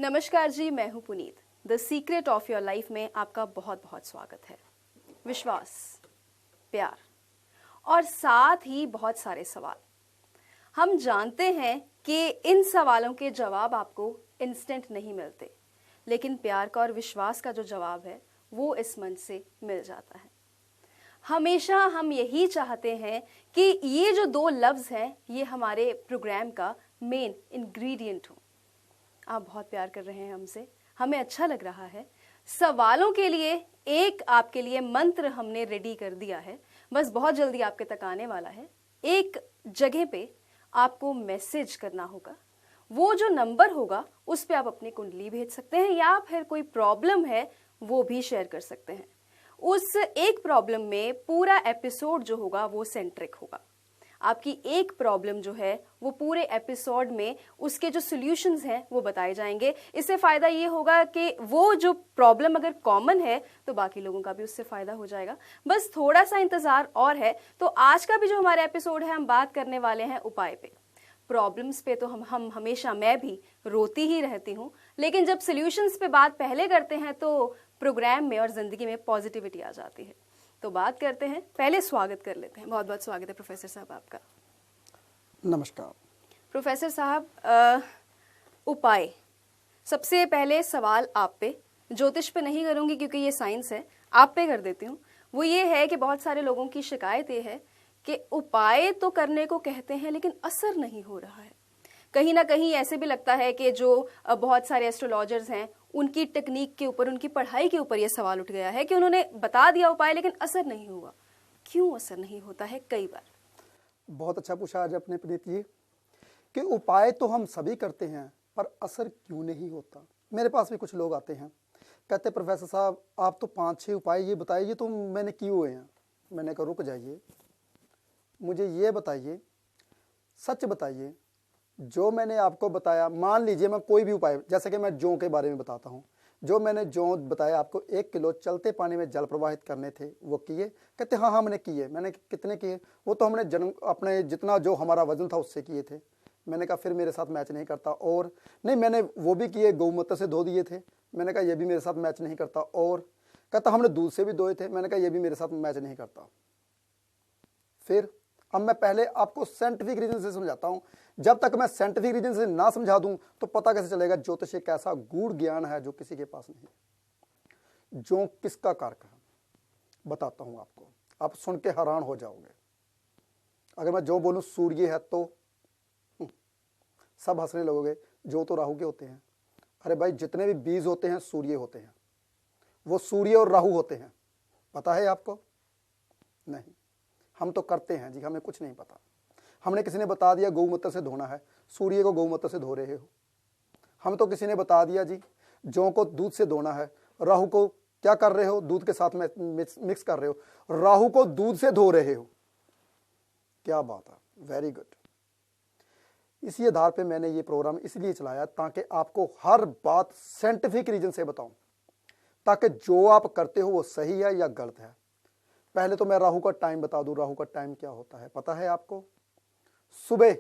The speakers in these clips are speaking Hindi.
नमस्कार जी, मैं हूं Puneet. The secret of your life में आपका बहुत बहुत स्वागत है। विश्वास, प्यार और साथ ही बहुत सारे सवाल। हम जानते हैं कि इन सवालों के जवाब आपको इंस्टेंट नहीं मिलते, लेकिन प्यार का और विश्वास का जो जवाब है वो इस मंच से मिल जाता है। हमेशा हम यही चाहते हैं कि ये जो दो लफ्ज़ हैं ये हमारे प्रोग्राम का मेन इंग्रेडिएंट हो। आप बहुत प्यार कर रहे हैं हमसे, हमें अच्छा लग रहा है। सवालों के लिए एक आपके लिए मंत्र हमने रेडी कर दिया है, बस बहुत जल्दी आपके तक आने वाला है। एक जगह पे आपको मैसेज करना होगा, वो जो नंबर होगा उस पे आप अपनी कुंडली भेज सकते हैं या फिर कोई प्रॉब्लम है वो भी शेयर कर सकते हैं। उस एक प्रॉब्लम में पूरा एपिसोड जो होगा वो सेंट्रिक होगा। आपकी एक प्रॉब्लम जो है वो पूरे एपिसोड में उसके जो सॉल्यूशंस हैं वो बताए जाएंगे। इससे फ़ायदा ये होगा कि वो जो प्रॉब्लम अगर कॉमन है तो बाकी लोगों का भी उससे फ़ायदा हो जाएगा। बस थोड़ा सा इंतज़ार और है। तो आज का भी जो हमारा एपिसोड है हम बात करने वाले हैं उपाय पे। प्रॉब्लम्स पे तो हम हमेशा, मैं भी रोती ही रहती हूँ, लेकिन जब सॉल्यूशंस पे बात पहले करते हैं तो प्रोग्राम में और ज़िंदगी में पॉजिटिविटी आ जाती है। तो बात करते हैं, पहले स्वागत कर लेते हैं। बहुत बहुत स्वागत है प्रोफेसर साहब आपका। नमस्कार प्रोफेसर साहब, उपाय, सबसे पहले सवाल आप पे, ज्योतिष पे नहीं करूंगी क्योंकि ये साइंस है, आप पे कर देती हूँ। वो ये है कि बहुत सारे लोगों की शिकायत ये है कि उपाय तो करने को कहते हैं लेकिन असर नहीं हो रहा है। कहीं ना कहीं ऐसे भी लगता है कि जो बहुत सारे एस्ट्रोलॉजर्स हैं उनकी टेक्निक के ऊपर, उनकी पढ़ाई के ऊपर ये सवाल उठ गया है कि उन्होंने बता दिया उपाय लेकिन असर नहीं हुआ। क्यों असर नहीं होता है? कई बार। बहुत अच्छा पूछा आज अपने प्रीत जी कि उपाय तो हम सभी करते हैं पर असर क्यों नहीं होता। मेरे पास भी कुछ लोग आते हैं, कहते प्रोफेसर साहब आप तो 5-6 उपाय ये बताइए तो मैंने किए हुए हैं। मैंने कहा रुक जाइए, मुझे ये बताइए, सच बताइए, जो मैंने आपको बताया, मान लीजिए मैं कोई भी उपाय, जैसे कि मैं जौ के बारे में बताता हूँ, जो मैंने जौ बताया आपको 1 किलो चलते पानी में जल प्रवाहित करने थे वो किए। कहते हाँ हाँ मैंने किए। मैंने कितने किए? वो तो हमने जन्म अपने जितना जो हमारा वजन था उससे किए थे। मैंने कहा फिर मेरे साथ मैच नहीं करता। और नहीं, मैंने वो भी किए, गौमूत्र से धो दिए थे। मैंने कहा ये भी मेरे साथ मैच नहीं करता। और कहता हमने दूध से भी धोए थे। मैंने कहा ये भी मेरे साथ मैच नहीं करता। फिर अब मैं पहले आपको साइंटिफिक रीजन से समझाता हूं। जब तक मैं साइंटिफिक रीजन से ना समझा दूं तो पता कैसे चलेगा ज्योतिष एक ऐसा गूढ़ ज्ञान है जो किसी के पास नहीं। जो किसका कारक है बताता हूं आपको, आप सुन के हैरान हो जाओगे। अगर मैं जो बोलूं सूर्य है तो सब हंसने लगोगे। जो तो राहु के होते हैं। अरे भाई जितने भी बीज होते हैं सूर्य होते हैं, वो सूर्य और राहु होते हैं। पता है आपको? नहीं, हम तो करते हैं जी, हमें कुछ नहीं पता। हमने किसी ने बता दिया गौमूत्र से धोना है, सूर्य को गौमूत्र से धो रहे हो। हम तो किसी ने बता दिया जी जौ को दूध से धोना है, राहु को क्या कर रहे हो? दूध के साथ में मिक्स कर रहे हो, राहु को दूध से धो रहे हो। क्या बात है, वेरी गुड। इसी आधार पे मैंने ये प्रोग्राम इसलिए चलाया ताकि आपको हर बात साइंटिफिक रीजन से बताऊं, ताकि जो आप करते हो वो सही है या गलत है। पहले तो मैं राहु का टाइम बता दूं। राहु का टाइम क्या होता है पता है आपको? सुबह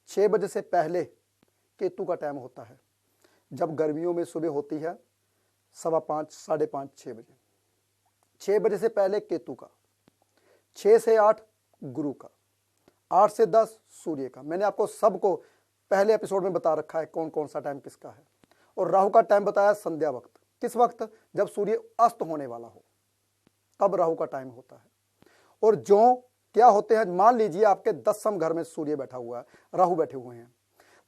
6 बजे से पहले केतु का टाइम होता है। जब गर्मियों में सुबह होती है 5:15, 5:30, 6 बजे। 6 बजे से पहले केतु का, 6 से 8 गुरु का, 8 से 10 सूर्य का। मैंने आपको सबको पहले एपिसोड में बता रखा है कौन कौन सा टाइम किसका है। और राहु का टाइम बताया संध्या वक्त। किस वक्त? जब सूर्य अस्त होने वाला हो, तब राहु का टाइम होता है। और जो क्या होते हैं, मान लीजिए आपके 10वें घर में सूर्य बैठा हुआ है, राहु बैठे हुए हैं।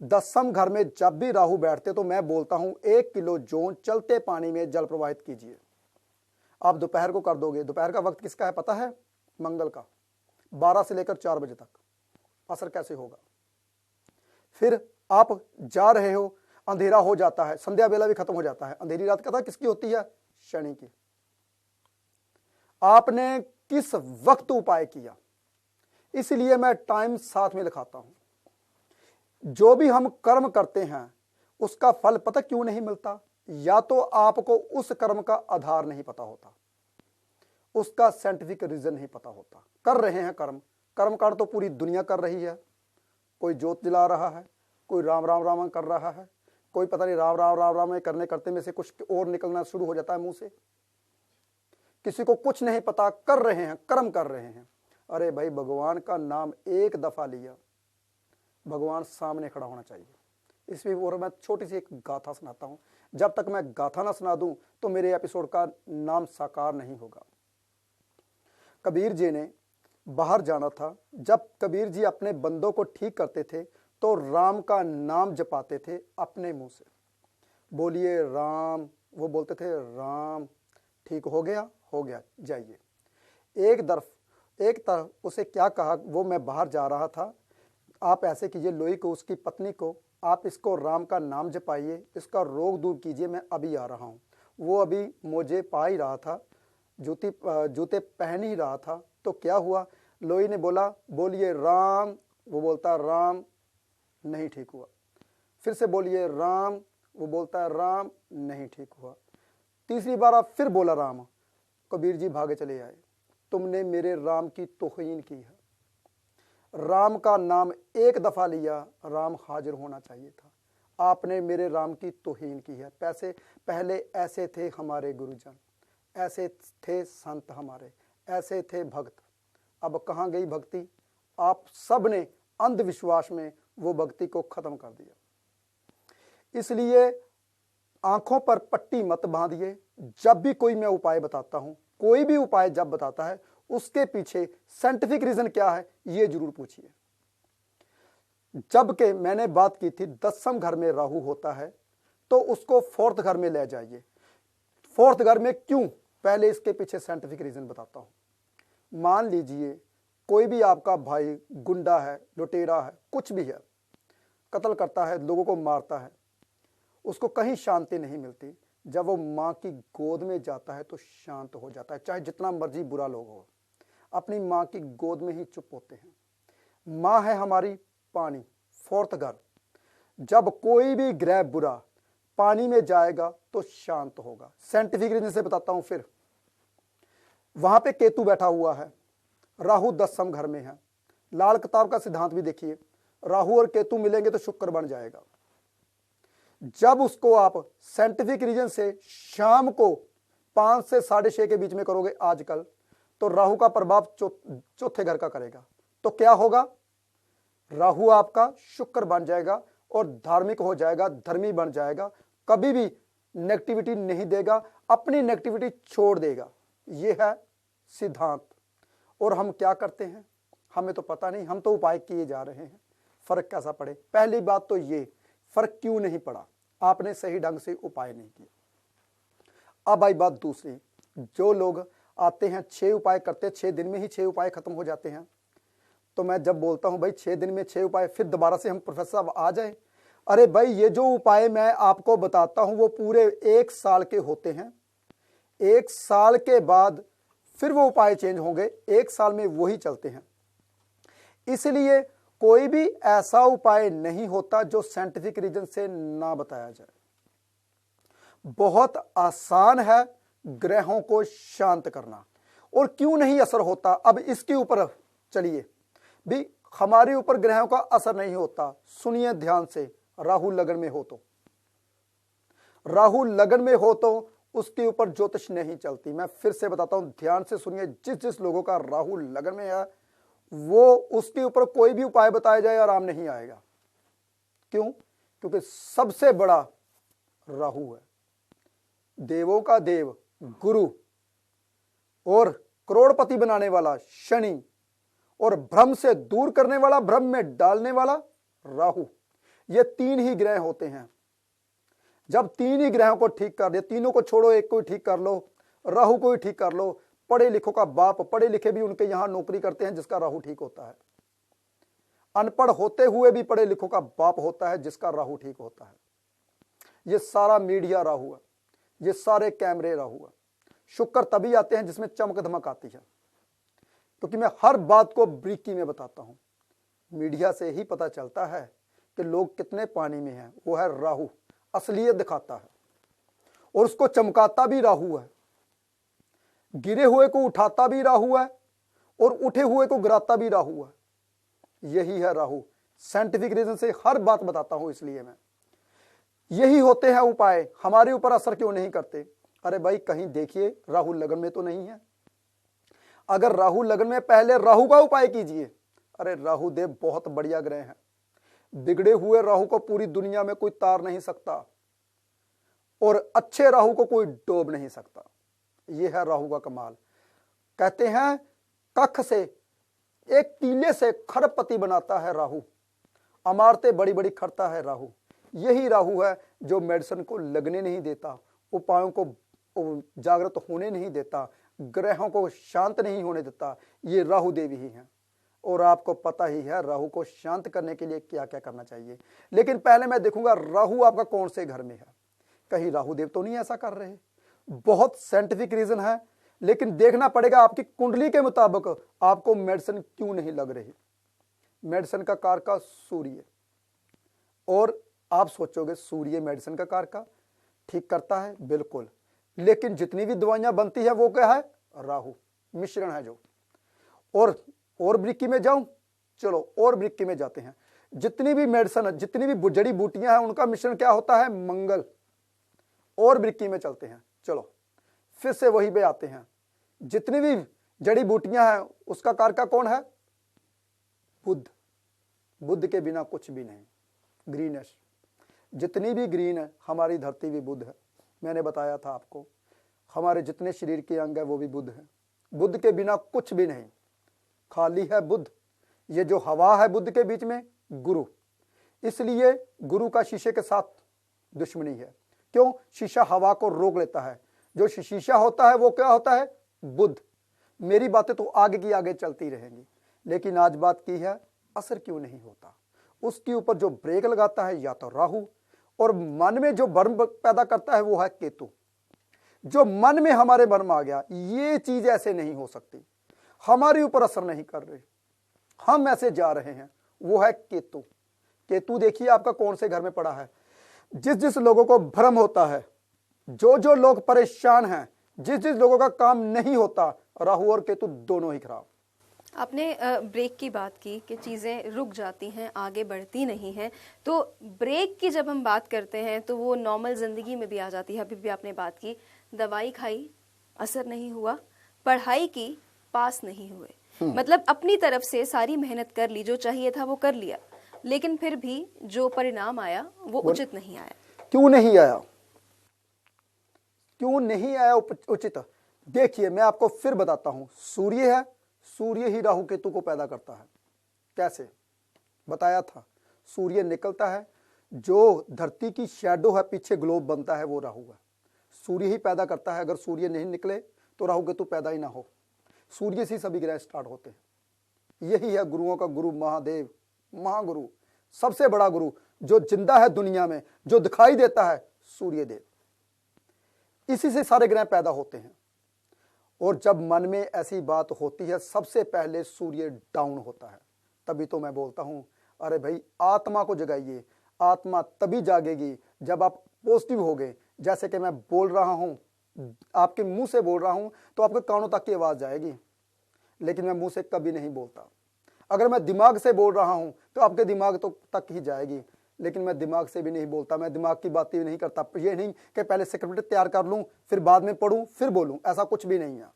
10वें घर में जब भी राहु बैठते तो मैं बोलता हूं 1 किलो जौ चलते पानी में जल प्रवाहित कीजिए। आप दोपहर को कर दोगे। दोपहर का वक्त किसका है पता है? मंगल का, 12 से लेकर 4 बजे तक। असर कैसे होगा? फिर आप जा रहे हो, अंधेरा हो जाता है, संध्या बेला भी खत्म हो जाता है। अंधेरी रात कथा किसकी होती है? शनि की। आपने किस वक्त उपाय किया? इसलिए मैं टाइम साथ में लिखाता हूं। जो भी हम कर्म करते हैं उसका फल पता क्यों नहीं मिलता? या तो आपको उस कर्म का आधार नहीं पता होता, उसका साइंटिफिक रीजन नहीं पता होता। कर रहे हैं कर्मकांड तो पूरी दुनिया कर रही है। कोई जोत जला रहा है, कोई राम राम राम कर रहा है, कोई पता नहीं राम राम राम राम में करने करते में से कुछ और निकलना शुरू हो जाता है मुंह से। किसी को कुछ नहीं पता, कर रहे हैं, कर्म कर रहे हैं। अरे भाई, भगवान का नाम एक दफा लिया, भगवान सामने खड़ा होना चाहिए। इसमें और मैं छोटी सी एक गाथा सुनाता हूं। जब तक मैं गाथा ना सुना दूं तो मेरे एपिसोड का नाम साकार नहीं होगा। कबीर जी ने बाहर जाना था। जब कबीर जी अपने बंदों को ठीक करते थे तो राम का नाम जपाते थे अपने मुंह से। बोलिए राम, वो बोलते थे राम, ठीक हो गया जाइए। एक तरफ उसे क्या कहा, वो मैं बाहर जा रहा था, आप ऐसे कीजिए, लोई को, उसकी पत्नी को, आप इसको राम का नाम जपाइए, इसका रोग दूर कीजिए, मैं अभी आ रहा हूँ। वो अभी मोजे पा ही रहा था, जूते पहन ही रहा था। तो क्या हुआ, लोई ने बोला बोलिए राम, वो बोलता राम, नहीं ठीक हुआ। फिर से बोलिए राम, वो बोलता है राम, नहीं ठीक हुआ। तीसरी बार आप फिर बोला राम। कबीर जी भागे चले आए। तुमने मेरे राम की तौहीन की है। राम का नाम एक दफा लिया, राम हाजिर होना चाहिए था। आपने मेरे राम की तौहीन की है। पहले ऐसे थे हमारे गुरुजन, ऐसे थे संत हमारे, ऐसे थे भक्त। अब कहाँ गई भक्ति? आप सब ने अंधविश्वास में वो भक्ति को खत्म कर दिया। इसलिए आंखों पर पट्टी मत बांधिए। जब भी कोई मैं उपाय बताता हूं, कोई भी उपाय जब बताता है, उसके पीछे साइंटिफिक रीजन क्या है ये जरूर पूछिए। जबकि मैंने बात की थी 10वें घर में राहु होता है तो उसको 4th घर में ले जाइए। 4th घर में क्यों, पहले इसके पीछे साइंटिफिक रीजन बताता हूं। मान लीजिए कोई भी आपका भाई गुंडा है, लुटेरा है, कुछ भी है, कत्ल करता है, लोगों को मारता है, उसको कहीं शांति नहीं मिलती। जब वो माँ की गोद में जाता है तो शांत हो जाता है, चाहे जितना मर्जी बुरा लोग हो, अपनी माँ की गोद में ही चुप होते हैं। माँ है हमारी पानी, 4th घर। जब कोई भी ग्रह बुरा पानी में जाएगा तो शांत होगा। साइंटिफिक रीजन से बताता हूं। फिर वहां पे केतु बैठा हुआ है, राहु 10वें घर में है। लाल किताब का सिद्धांत भी देखिए, राहु और केतु मिलेंगे तो शुक्र बन जाएगा। जब उसको आप साइंटिफिक रीजन से शाम को 5 से 6:30 के बीच में करोगे आजकल, तो राहु का प्रभाव 4थे घर का करेगा। तो क्या होगा, राहु आपका शुक्र बन जाएगा और धार्मिक हो जाएगा, धर्मी बन जाएगा, कभी भी नेगेटिविटी नहीं देगा, अपनी नेगेटिविटी छोड़ देगा। यह है सिद्धांत। और हम क्या करते हैं, हमें तो पता नहीं, हम तो उपाय किए जा रहे हैं। फर्क कैसा पड़े? पहली बात तो ये, फर्क क्यों नहीं पड़ा, आपने सही ढंग से उपाय नहीं किया। अब आई बात दूसरी, जो लोग आते हैं 6 उपाय करते हैं, 6 दिन में ही 6 उपाय खत्म हो जाते हैं। तो मैं जब बोलता हूं भाई 6 दिन में 6 उपाय, फिर दोबारा से हम प्रोफेसर साहब आ जाए। अरे भाई, ये जो उपाय मैं आपको बताता हूं वो पूरे 1 साल के होते हैं। 1 साल के बाद फिर वो उपाय चेंज होंगे, 1 साल में वही चलते हैं। इसलिए कोई भी ऐसा उपाय नहीं होता जो साइंटिफिक रीजन से ना बताया जाए। बहुत आसान है ग्रहों को शांत करना। और क्यों नहीं असर होता, अब इसके ऊपर चलिए भी, हमारे ऊपर ग्रहों का असर नहीं होता। सुनिए ध्यान से, राहु लगन में हो तो, राहु लगन में हो तो उसके ऊपर ज्योतिष नहीं चलती। मैं फिर से बताता हूं, ध्यान से सुनिए। जिस लोगों का राहु लगन में है वो, उसके ऊपर कोई भी उपाय बताया जाए आराम नहीं आएगा। क्यों? क्योंकि सबसे बड़ा राहु है, देवों का देव गुरु, और करोड़पति बनाने वाला शनि, और भ्रम से दूर करने वाला, भ्रम में डालने वाला राहु। ये 3 ही ग्रह होते हैं। जब 3 ही ग्रहों को ठीक कर दिया, तीनों को छोड़ो, एक को ठीक कर लो, राहु को ही ठीक कर लो। पढ़े लिखों का बाप, पढ़े लिखे भी उनके यहां नौकरी करते हैं जिसका राहु ठीक होता है। अनपढ़ होते हुए भी पढ़े लिखों का बाप होता है जिसका राहु ठीक होता है। ये सारा मीडिया राहु है, ये सारे कैमरे राहु है। शुक्र तभी आते हैं जिसमें चमक धमक आती है, क्योंकि मैं हर बात को ब्रीकी में बताता हूं। मीडिया से ही पता चलता है कि लोग कितने पानी में हैं। वो है राहु, असलियत दिखाता है, और उसको चमकाता भी राहु है। गिरे हुए को उठाता भी राहु है, और उठे हुए को गिराता भी राहु है। यही है राहु। साइंटिफिक रीजन से हर बात बताता हूं, इसलिए मैं यही होते हैं उपाय, हमारे ऊपर असर क्यों नहीं करते? अरे भाई कहीं देखिए राहु लगन में तो नहीं है। अगर राहु लगन में, पहले राहु का उपाय कीजिए। अरे राहु देव बहुत बढ़िया ग्रह हैं, बिगड़े हुए राहु को पूरी दुनिया में कोई तार नहीं सकता और अच्छे राहु को कोई डोब नहीं सकता। यह है राहु का कमाल। कहते हैं कख से, एक टीले से खरपति बनाता है राहु, इमारतें बड़ी बड़ी खड़ता है राहु। यही राहु है जो मेडिसिन को लगने नहीं देता, उपायों को जागृत होने नहीं देता, ग्रहों को शांत नहीं होने देता। ये राहु देवी ही हैं और आपको पता ही है राहु को शांत करने के लिए क्या क्या करना चाहिए। लेकिन पहले मैं देखूंगा राहु आपका कौन से घर में है। कहीं राहु देव तो नहीं ऐसा कर रहे? बहुत साइंटिफिक रीजन है, लेकिन देखना पड़ेगा आपकी कुंडली के मुताबिक आपको मेडिसिन क्यों नहीं लग रही। मेडिसिन का कारक सूर्य, और आप सोचोगे सूर्य मेडिसिन का कारक ठीक करता है, बिल्कुल, लेकिन जितनी भी दवाइयां बनती है वो क्या है? राहु मिश्रण है जो। और बरीकी में जाऊं, चलो और बरीकी में जाते हैं। जितनी भी मेडिसिन, जितनी भी जड़ी बूटियां हैं उनका मिश्रण क्या होता है? मंगल। और बरीकी में चलते हैं, चलो फिर से वही पे आते हैं। जितनी भी जड़ी बूटियां हैं उसका कारक कौन है? बुध। बुध के बिना कुछ भी नहीं। ग्रीनेस, जितनी भी ग्रीन है, हमारी धरती भी बुध है। मैंने बताया था आपको, हमारे जितने शरीर के अंग है वो भी बुध है। बुध के बिना कुछ भी नहीं, खाली है बुध। ये जो हवा है बुध के बीच में, गुरु। इसलिए गुरु का शीशे के साथ दुश्मनी है। क्यों? शीशा हवा को रोक लेता है। जो शीशा होता है वो क्या होता है? बुध। मेरी बातें तो आगे की आगे चलती रहेंगी, लेकिन आज बात की है असर क्यों नहीं होता। उसके ऊपर जो ब्रेक लगाता है या तो राहु, और मन में जो भ्रम पैदा करता है वो है केतु। जो मन में हमारे भ्रम आ गया, ये चीज ऐसे नहीं हो सकती, हमारे ऊपर असर नहीं कर रही, हम ऐसे जा रहे हैं, वो है केतु। केतु देखिए आपका कौन से घर में पड़ा है। जिस जिस लोगों को भ्रम होता है, जो जो लोग परेशान हैं, जिस जिस लोगों का काम नहीं होता, राहु और केतु दोनों ही खराब। आपने ब्रेक की बात की कि चीज़ें रुक जाती हैं, आगे बढ़ती नहीं हैं। तो ब्रेक की जब हम बात करते हैं तो वो नॉर्मल ज़िंदगी में भी आ जाती है। अभी भी आपने बात की, दवाई खाई, असर नहीं हुआ, पढ़ाई की, पास नहीं हुए। मतलब अपनी तरफ से सारी मेहनत कर ली, जो चाहिए था वो कर लिया, लेकिन फिर भी जो परिणाम आया वो उचित नहीं आया। क्यों नहीं आया? क्यों नहीं आया उचित? देखिए मैं आपको फिर बताता हूं। सूर्य है, सूर्य ही राहु केतु को पैदा करता है। कैसे? बताया था। सूर्य निकलता है, जो धरती की शैडो है, पीछे ग्लोब बनता है, वो राहु है। सूर्य ही पैदा करता है। अगर सूर्य नहीं निकले तो राहु केतु पैदा ही ना हो। सूर्य से सभी ग्रह स्टार्ट होते हैं। यही है गुरुओं का गुरु, महादेव, महागुरु, सबसे बड़ा गुरु जो जिंदा है दुनिया में, जो दिखाई देता है, सूर्य देव। इसी से सारे ग्रह पैदा होते हैं। और जब मन में ऐसी बात होती है, सबसे पहले सूर्य डाउन होता है। तभी तो मैं बोलता हूं, अरे भाई आत्मा को जगाइए। आत्मा तभी जागेगी जब आप पॉजिटिव होगे। जैसे कि मैं बोल रहा हूं, आपके मुंह से बोल रहा हूं तो आपके कानों तक की आवाज जाएगी, लेकिन मैं मुंह से कभी नहीं बोलता। अगर मैं दिमाग से बोल रहा हूं तो आपके दिमाग तो तक ही जाएगी, लेकिन मैं दिमाग से भी नहीं बोलता, मैं दिमाग की बातें भी नहीं करता। ये नहीं कि पहले स्क्रिप्ट तैयार कर लूं, फिर बाद में पढ़ूं, फिर बोलूं, ऐसा कुछ भी नहीं है।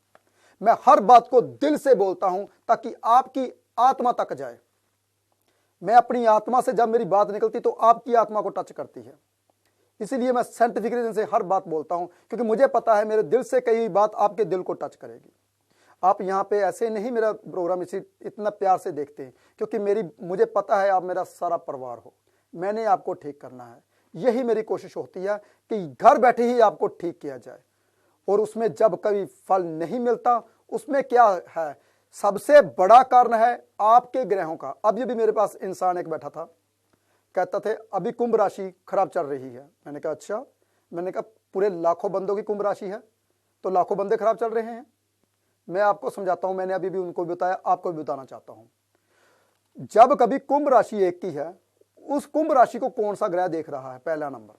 मैं हर बात को दिल से बोलता हूं ताकि आपकी आत्मा तक जाए। मैं अपनी आत्मा से जब मेरी बात निकलती तो आपकी आत्मा को टच करती है। इसीलिए मैं साइंटिफिक रीजन से हर बात बोलता हूं, क्योंकि मुझे पता है मेरे दिल से कई बात आपके दिल को टच करेगी। आप यहाँ पे ऐसे नहीं मेरा प्रोग्राम इसी इतना प्यार से देखते हैं, क्योंकि मुझे पता है आप मेरा सारा परिवार हो। मैंने आपको ठीक करना है, यही मेरी कोशिश होती है कि घर बैठे ही आपको ठीक किया जाए। और उसमें जब कभी फल नहीं मिलता, उसमें क्या है? सबसे बड़ा कारण है आपके ग्रहों का। अब ये भी मेरे पास इंसान एक बैठा था, कहता थे अभी कुंभ राशि खराब चल रही है। मैंने कहा अच्छा। मैंने कहा पूरे लाखों बंदों की कुंभ राशि है तो लाखों बंदे खराब चल रहे हैं। मैं आपको समझाता हूं, मैंने अभी भी उनको भी बताया, आपको भी बताना चाहता हूं। जब कभी कुंभ राशि एक की है, उस कुंभ राशि को कौन सा ग्रह देख रहा है? पहला नंबर,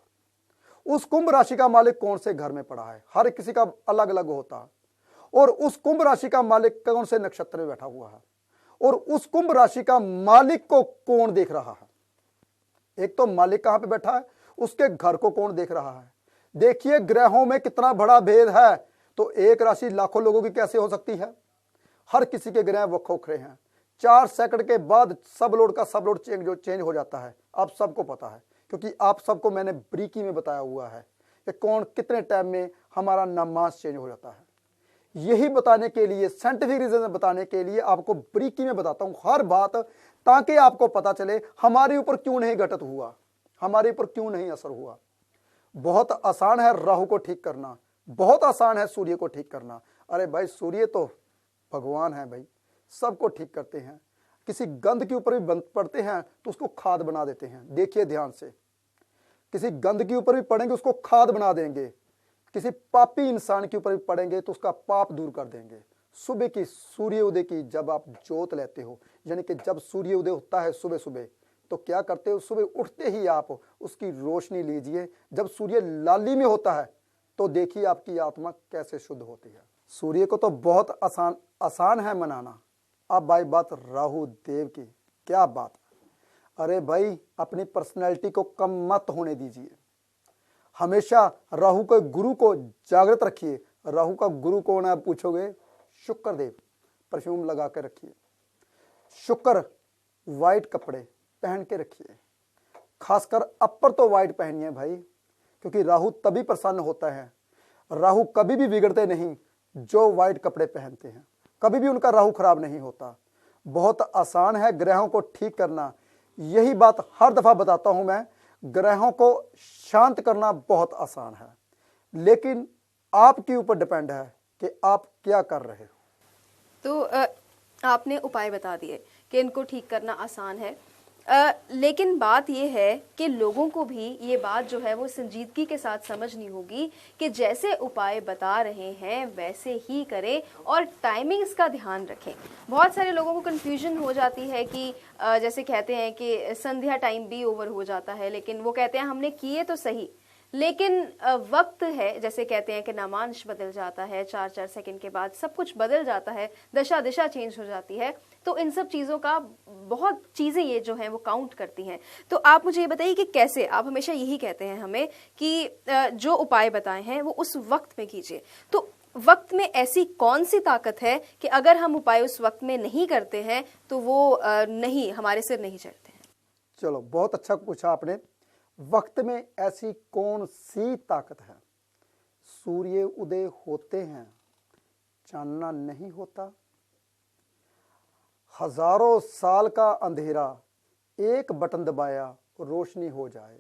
उस कुंभ राशि का मालिक कौन से घर में पड़ा है? हर किसी का अलग अलग होता है। और उस कुंभ राशि का मालिक कौन से नक्षत्र में बैठा हुआ है? और उस कुंभ राशि का मालिक को कौन देख रहा है? एक तो मालिक कहां पे बैठा है, उसके घर को कौन देख रहा है। देखिए ग्रहों में कितना बड़ा भेद है। तो एक राशि लाखों लोगों की कैसे हो सकती है। हर किसी के ग्रह वक्रोखरे हैं। 4 सेकंड के बाद सब लोड का सब लोड चेंज हो जाता है। आप सबको पता है, क्योंकि आप सबको मैंने ब्रीकी में बताया हुआ है कि कौन कितने टाइम में हमारा नमाज चेंज हो जाता है। यही बताने के लिए, साइंटिफिक रीजन बताने के लिए आपको ब्रीकी में बताता हूं हर बात, ताकि आपको पता चले हमारे ऊपर क्यों नहीं घटित हुआ, हमारे ऊपर क्यों नहीं असर हुआ। बहुत आसान है राहु को ठीक करना, बहुत आसान है सूर्य को ठीक करना। अरे भाई सूर्य तो भगवान है भाई, सबको ठीक करते हैं। किसी गंद के ऊपर भी बंद पड़ते हैं तो उसको खाद बना देते हैं। देखिए ध्यान से, किसी गंद के ऊपर भी पड़ेंगे उसको खाद बना देंगे। किसी पापी इंसान के ऊपर भी पड़ेंगे तो उसका पाप दूर कर देंगे। सुबह की सूर्य उदय की जब आप जोत लेते हो, यानी कि जब सूर्य उदय होता है सुबह सुबह, तो क्या करते हो, सुबह उठते ही आप उसकी रोशनी लीजिए। जब सूर्य लाली में होता है तो देखिए आपकी आत्मा कैसे शुद्ध होती है। सूर्य को तो बहुत आसान है मनाना। अब भाई बात राहु देव की, क्या बात है। अरे भाई अपनी पर्सनैलिटी को कम मत होने दीजिए। हमेशा राहु के गुरु को जागृत रखिए। राहु का गुरु कौन है आप पूछोगे, शुक्र देव। परफ्यूम लगा के रखिए। शुक्र वाइट कपड़े पहन के रखिए, खासकर अपर तो वाइट पहनिए भाई, क्योंकि राहु तभी प्रसन्न होता है। राहु कभी भी बिगड़ते नहीं जो वाइट कपड़े पहनते हैं, कभी भी उनका राहु खराब नहीं होता। बहुत आसान है ग्रहों को ठीक करना। यही बात हर दफा बताता हूं मैं, ग्रहों को शांत करना बहुत आसान है, लेकिन आपके ऊपर डिपेंड है कि आप क्या कर रहे हो। तो आपने उपाय बता दिए कि इनको ठीक करना आसान है, लेकिन बात यह है कि लोगों को भी ये बात जो है वो संजीदगी के साथ समझनी होगी कि जैसे उपाय बता रहे हैं वैसे ही करें और टाइमिंग्स का ध्यान रखें। बहुत सारे लोगों को कन्फ्यूजन हो जाती है कि जैसे कहते हैं कि संध्या टाइम भी ओवर हो जाता है, लेकिन वो कहते हैं हमने किए तो सही, लेकिन वक्त है, जैसे कहते हैं कि नामांश बदल जाता है, 4-4 सेकंड के बाद सब कुछ बदल जाता है, दशा दिशा चेंज हो जाती है। तो इन सब चीज़ों का बहुत चीज़ें ये जो हैं वो काउंट करती हैं। तो आप मुझे ये बताइए कि कैसे, आप हमेशा यही कहते हैं हमें कि जो उपाय बताए हैं वो उस वक्त में कीजिए। तो वक्त में ऐसी कौन सी ताकत है कि अगर हम उपाय उस वक्त में नहीं करते हैं तो वो नहीं, हमारे सिर नहीं चढ़ते हैं। चलो बहुत अच्छा पूछा आपने। वक्त में ऐसी कौन सी ताकत है। सूर्य उदय होते हैं, चांदना नहीं होता। हजारों साल का अंधेरा, एक बटन दबाया रोशनी हो जाए।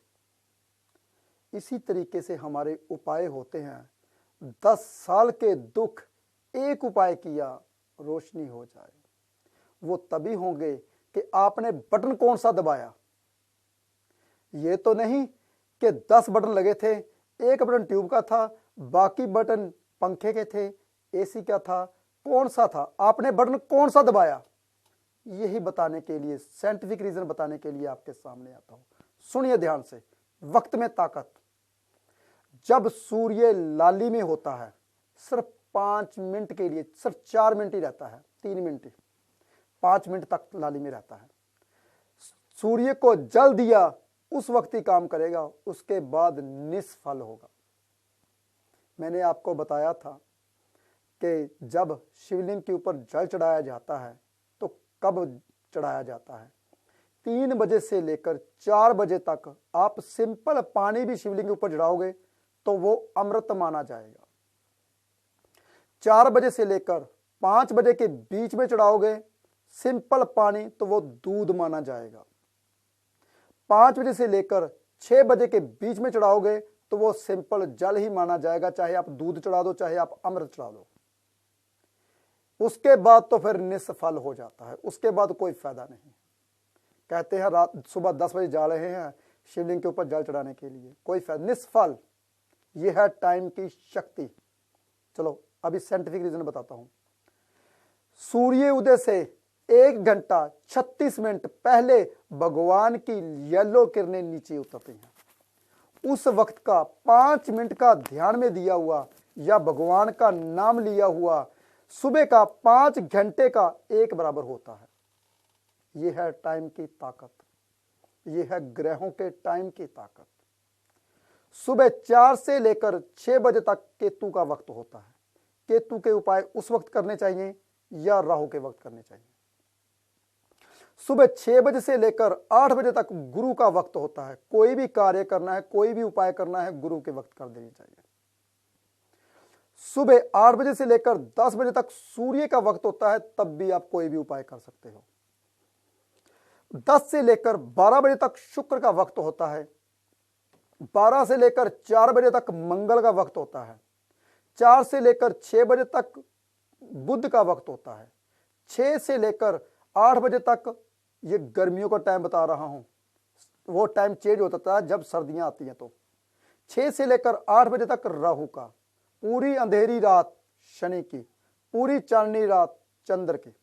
इसी तरीके से हमारे उपाय होते हैं। 10 साल के दुख, एक उपाय किया रोशनी हो जाए। वो तभी होंगे कि आपने बटन कौन सा दबाया। ये तो नहीं कि 10 बटन लगे थे, एक बटन ट्यूब का था, बाकी बटन पंखे के थे, एसी का था, कौन सा था, आपने बटन कौन सा दबाया। यही बताने के लिए, साइंटिफिक रीजन बताने के लिए आपके सामने आता हूं। सुनिए ध्यान से। वक्त में ताकत, जब सूर्य लाली में होता है सिर्फ 5 मिनट के लिए, सिर्फ 4 मिनट ही रहता है, 3 मिनट ही, 5 मिनट तक लाली में रहता है। सूर्य को जल दिया उस वक्त ही काम करेगा, उसके बाद निष्फल होगा। मैंने आपको बताया था कि जब शिवलिंग के ऊपर जल चढ़ाया जाता है तो कब चढ़ाया जाता है, 3 बजे से लेकर 4 बजे तक आप सिंपल पानी भी शिवलिंग के ऊपर चढ़ाओगे तो वो अमृत माना जाएगा। 4 बजे से लेकर 5 बजे के बीच में चढ़ाओगे सिंपल पानी तो वो दूध माना जाएगा। 5 बजे से लेकर 6 बजे के बीच में चढ़ाओगे तो वो सिंपल जल ही माना जाएगा, चाहे आप दूध चढ़ा दो चाहे आप अमृत चढ़ा दो। उसके बाद तो फिर निष्फल हो जाता है, उसके बाद कोई फायदा नहीं। कहते हैं रात सुबह 10 बजे जा रहे हैं शिवलिंग के ऊपर जल चढ़ाने के लिए, कोई फायदा, निष्फल। यह है टाइम की शक्ति। चलो अभी साइंटिफिक रीजन बताता हूं। सूर्य उदय से 1 घंटा 36 मिनट पहले भगवान की येलो किरणें नीचे उतरती हैं। उस वक्त का 5 मिनट का ध्यान में दिया हुआ या भगवान का नाम लिया हुआ सुबह का 5 घंटे का एक बराबर होता है। यह है टाइम की ताकत, यह है ग्रहों के टाइम की ताकत। सुबह 4 से लेकर 6 बजे तक केतु का वक्त होता है। केतु के उपाय उस वक्त करने चाहिए या राहु के वक्त करने चाहिए। सुबह 6 बजे से लेकर 8 बजे तक गुरु का वक्त होता है। कोई भी कार्य करना है, कोई भी उपाय करना है, गुरु के वक्त कर देनी चाहिए। सुबह 8 बजे से लेकर 10 बजे तक सूर्य का वक्त होता है, तब भी आप कोई भी उपाय कर सकते हो। 10 से लेकर 12 बजे तक शुक्र का वक्त होता है। 12 से लेकर 4 बजे तक मंगल का वक्त होता है। 4 से लेकर 6 बजे तक बुध का वक्त होता है। 6 से लेकर 8 बजे तक, ये गर्मियों का टाइम बता रहा हूं, वो टाइम चेंज होता है जब सर्दियां आती हैं। तो 6 से लेकर 8 बजे तक राहु का, पूरी अंधेरी रात शनि की, पूरी चांदनी रात चंद्र की,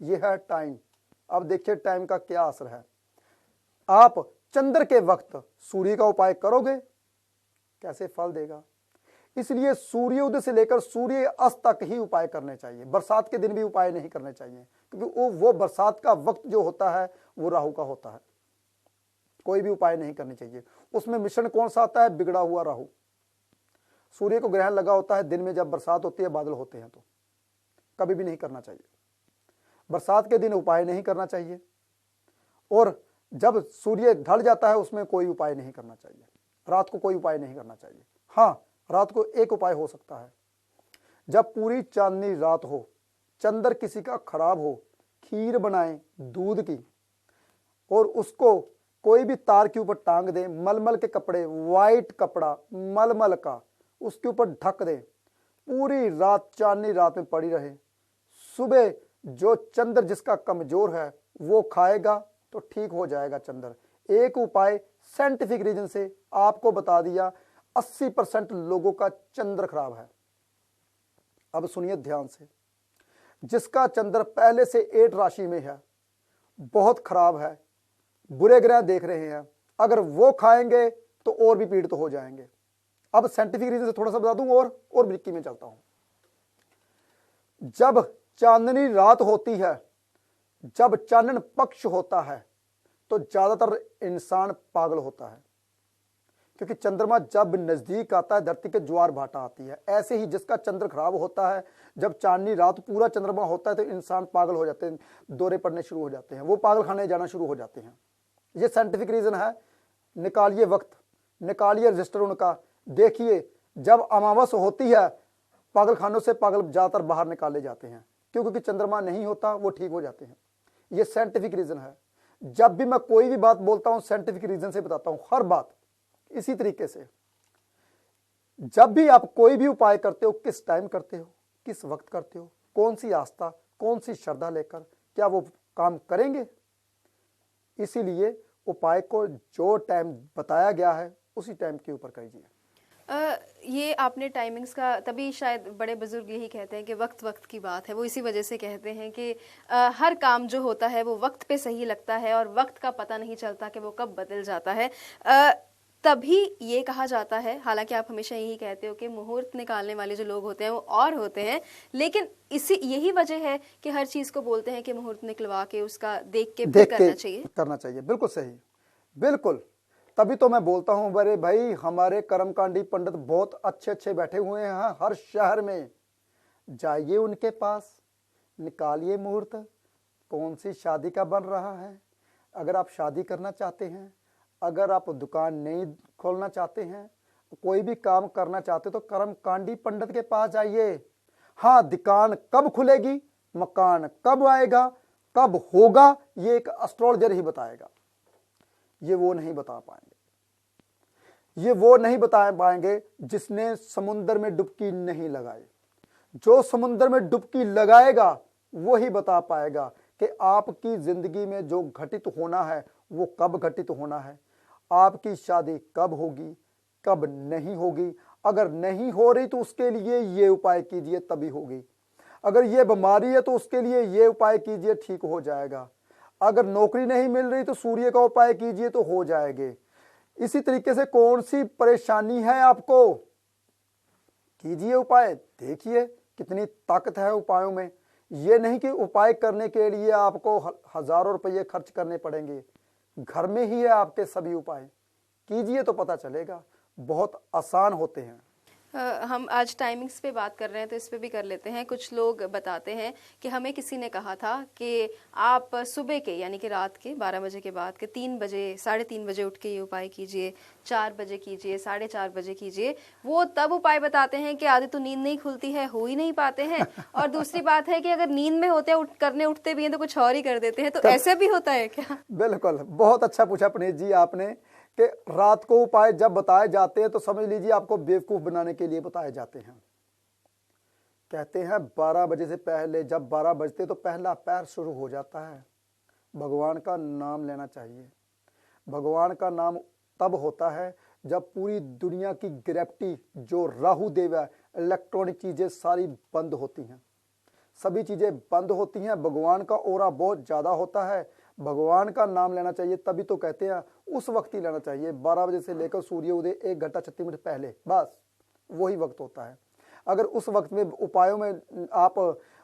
यह है टाइम। अब देखिए टाइम का क्या असर है। आप चंद्र के वक्त सूर्य का उपाय करोगे, कैसे फल देगा। इसलिए सूर्य उदय से लेकर सूर्य अस्त तक ही उपाय करने चाहिए। बरसात के दिन भी उपाय नहीं करने चाहिए, क्योंकि वो बरसात का वक्त जो होता है वो राहु का होता है। कोई भी उपाय नहीं करनी चाहिए। उसमें मिश्रण कौन सा आता है, बिगड़ा हुआ राहु। सूर्य को ग्रहण लगा होता है दिन में, जब बरसात होती है, बादल होते हैं, तो कभी भी नहीं करना चाहिए। बरसात के दिन उपाय नहीं करना चाहिए, और जब सूर्य ढल जाता है उसमें कोई उपाय नहीं करना चाहिए। रात को कोई उपाय नहीं करना चाहिए। हाँ, रात को एक उपाय हो सकता है, जब पूरी चांदनी रात हो, चंद्र किसी का खराब हो, खीर बनाएं दूध की और उसको कोई भी तार के ऊपर टांग दें, मलमल के कपड़े, वाइट कपड़ा मलमल का, उसके ऊपर ढक दें, पूरी रात चांदनी रात में पड़ी रहे। सुबह जो चंद्र जिसका कमजोर है वो खाएगा तो ठीक हो जाएगा चंद्र। एक उपाय साइंटिफिक रीजन से आपको बता दिया। 80% लोगों का चंद्र खराब है। अब सुनिए ध्यान से, जिसका चंद्र पहले से 8 राशि में है, बहुत खराब है, बुरे ग्रह देख रहे हैं, अगर वो खाएंगे तो और भी पीड़ित हो जाएंगे। अब साइंटिफिक रीजन से थोड़ा सा बता दूं और ब्रिकी में चलता हूं। जब चांदनी रात होती है, जब चानन पक्ष होता है, तो ज्यादातर इंसान पागल होता है, क्योंकि चंद्रमा जब नजदीक आता है धरती के ज्वार भाटा आती है। ऐसे ही जिसका चंद्र खराब होता है, जब चांदनी रात पूरा चंद्रमा होता है, तो इंसान पागल हो जाते हैं, दौरे पड़ने शुरू हो जाते हैं, वो पागल खाने जाना शुरू हो जाते हैं। ये साइंटिफिक रीजन है। निकालिए वक्त, निकालिए रजिस्टर उनका, देखिए जब अमावस होती है, पागल खानों से पागल ज्यादातर बाहर निकाले जाते हैं, क्योंकि चंद्रमा नहीं होता, वो ठीक हो जाते हैं। ये साइंटिफिक रीजन है। जब भी मैं कोई भी बात बोलता हूं साइंटिफिक रीजन से बताता हूं, हर बात। इसी तरीके से जब भी आप कोई भी उपाय करते हो, किस टाइम करते हो, किस वक्त करते हो, कौन सी आस्था, कौन सी श्रद्धा लेकर, क्या वो काम करेंगे। इसीलिए उपाय को जो टाइम बताया गया है उसी टाइम के ऊपर कीजिए। ये आपने टाइमिंग्स का, तभी शायद बड़े बुजुर्ग यही कहते हैं कि वक्त वक्त की बात है। वो इसी वजह से कहते हैं कि हर काम जो होता है वो वक्त पे सही लगता है, और वक्त का पता नहीं चलता कि वो कब बदल जाता है। तभी ये कहा जाता है, हालांकि आप हमेशा यही कहते हो कि मुहूर्त निकालने वाले जो लोग होते हैं वो और होते हैं, लेकिन यही वजह है कि हर चीज को बोलते हैं कि मुहूर्त निकलवा के उसका देख के करना चाहिए। बिल्कुल सही, बिल्कुल। तभी तो मैं बोलता हूं, बड़े भाई हमारे कर्मकांडी पंडित बहुत अच्छे अच्छे बैठे हुए हैं हर शहर में, जाइए उनके पास, निकालिए मुहूर्त। कौन सी शादी का बन रहा है, अगर आप शादी करना चाहते हैं, अगर आप दुकान नहीं खोलना चाहते हैं, कोई भी काम करना चाहते तो कर्मकांडी पंडित के पास जाइए। हाँ, दुकान कब खुलेगी, मकान कब आएगा, कब होगा, ये एक एस्ट्रोलॉजर ही बताएगा। ये वो नहीं बता पाएंगे, ये वो नहीं बता पाएंगे जिसने समुद्र में डुबकी नहीं लगाई। जो समुद्र में डुबकी लगाएगा वो ही बता पाएगा कि आपकी जिंदगी में जो घटित होना है वो कब घटित होना है, आपकी शादी कब होगी, कब नहीं होगी। अगर नहीं हो रही तो उसके लिए ये उपाय कीजिए, तभी होगी। अगर ये बीमारी है तो उसके लिए ये उपाय कीजिए, ठीक हो जाएगा। अगर नौकरी नहीं मिल रही तो सूर्य का उपाय कीजिए तो हो जाएंगे। इसी तरीके से कौन सी परेशानी है आपको, कीजिए उपाय, देखिए कितनी ताकत है उपायों में। ये नहीं कि उपाय करने के लिए आपको हजारों रुपये खर्च करने पड़ेंगे, घर में ही है आपके सभी उपाय। कीजिए तो पता चलेगा, बहुत आसान होते हैं। हम आज टाइमिंग्स पे बात कर रहे हैं तो इस पे भी कर लेते हैं। कुछ लोग बताते हैं कि हमें किसी ने कहा था कि आप सुबह के यानी कि रात के 12 बजे के बाद के 3 बजे 3:30 बजे उठ के ये उपाय कीजिए, 4 बजे कीजिए, 4:30 बजे कीजिए। वो तब उपाय बताते हैं कि आधे तो नींद नहीं खुलती है, हो ही नहीं पाते हैं, और दूसरी बात है कि अगर नींद में होते हैं करने उठते भी हैं तो कुछ और ही कर देते हैं। तो ऐसे भी होता है क्या? बिल्कुल, बहुत अच्छा पूछा पुनीत जी आपने कि रात को उपाय जब बताए जाते हैं तो समझ लीजिए आपको बेवकूफ बनाने के लिए बताए जाते हैं। कहते हैं 12 बजे से पहले, जब 12 बजते तो पहला पैर शुरू हो जाता है। भगवान का नाम लेना चाहिए। भगवान का नाम तब होता है जब पूरी दुनिया की ग्रेविटी जो राहु देव है, इलेक्ट्रॉनिक चीजें सारी बंद होती हैं, सभी चीजें बंद होती हैं, भगवान का ऑरा बहुत ज्यादा होता है। भगवान का नाम लेना चाहिए, तभी तो कहते हैं उस वक्त ही लेना चाहिए। 12 बजे से लेकर सूर्य उदय 1 घंटा 36 मिनट पहले, बस वही वक्त होता है। अगर उस वक्त में उपायों में आप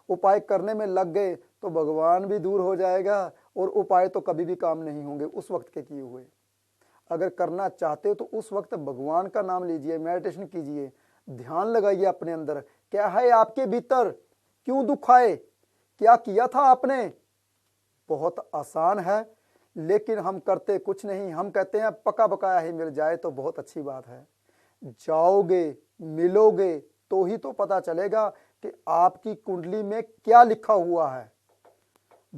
उपाय करने में लग गए तो भगवान भी दूर हो जाएगा और उपाय तो कभी भी काम नहीं होंगे उस वक्त के किए हुए। अगर करना चाहते हो तो उस वक्त भगवान का नाम लीजिए, मेडिटेशन कीजिए, ध्यान लगाइए अपने अंदर, क्या है आपके भीतर, क्यों दुख आए, क्या किया था आपने। बहुत आसान है, लेकिन हम करते कुछ नहीं। हम कहते हैं पका पकाया ही मिल जाए तो बहुत अच्छी बात है। जाओगे, मिलोगे तो ही तो पता चलेगा कि आपकी कुंडली में क्या लिखा हुआ है।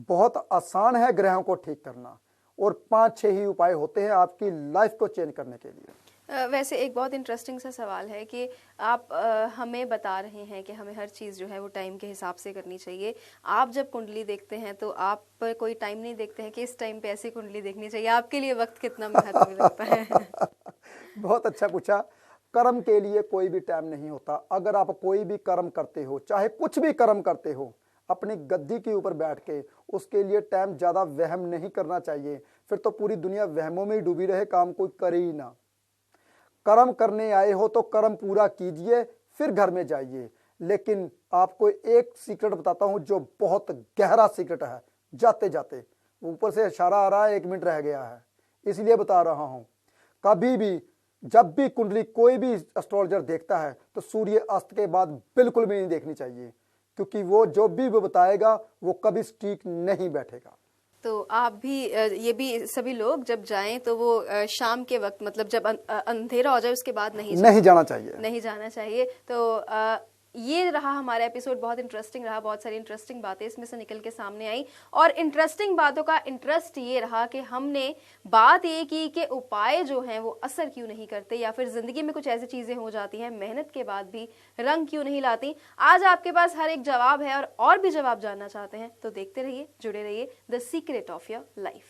बहुत आसान है ग्रहों को ठीक करना, और 5-6 ही उपाय होते हैं आपकी लाइफ को चेंज करने के लिए। वैसे एक बहुत इंटरेस्टिंग सा सवाल है कि आप हमें बता रहे हैं कि हमें हर चीज़ जो है वो टाइम के हिसाब से करनी चाहिए। आप जब कुंडली देखते हैं तो आप कोई टाइम नहीं देखते हैं कि इस टाइम पे ऐसी कुंडली देखनी चाहिए? आपके लिए वक्त कितना महत्व रखता है? बहुत अच्छा पूछा। कर्म के लिए कोई भी टाइम नहीं होता। अगर आप कोई भी कर्म करते हो, चाहे कुछ भी कर्म करते हो, अपनी गद्दी के ऊपर बैठ के, उसके लिए टाइम ज्यादा वहम नहीं करना चाहिए। फिर तो पूरी दुनिया वहमों में ही डूबी रहे, काम कोई करे ही ना। कर्म करने आए हो तो कर्म पूरा कीजिए, फिर घर में जाइए। लेकिन आपको एक सीक्रेट बताता हूं जो बहुत गहरा सीक्रेट है। जाते जाते ऊपर से इशारा आ रहा है, 1 मिनट रह गया है, इसलिए बता रहा हूं। कभी भी जब भी कुंडली कोई भी एस्ट्रोलॉजर देखता है तो सूर्य अस्त के बाद बिल्कुल भी नहीं देखनी चाहिए, क्योंकि वो जो भी वो बताएगा वो कभी स्टीक नहीं बैठेगा। तो आप भी ये भी सभी लोग जब जाएं तो वो शाम के वक्त, मतलब जब अंधेरा हो जाए उसके बाद नहीं जाना चाहिए, नहीं जाना चाहिए। तो ये रहा हमारा एपिसोड, बहुत इंटरेस्टिंग रहा, बहुत सारी इंटरेस्टिंग बातें इसमें से निकल के सामने आई। और इंटरेस्टिंग बातों का इंटरेस्ट ये रहा कि हमने बात ये की कि उपाय जो हैं वो असर क्यों नहीं करते, या फिर जिंदगी में कुछ ऐसी चीजें हो जाती हैं मेहनत के बाद भी रंग क्यों नहीं लाती। आज आपके पास हर एक जवाब है, और भी जवाब जानना चाहते हैं तो देखते रहिए, जुड़े रहिए the secret of your life.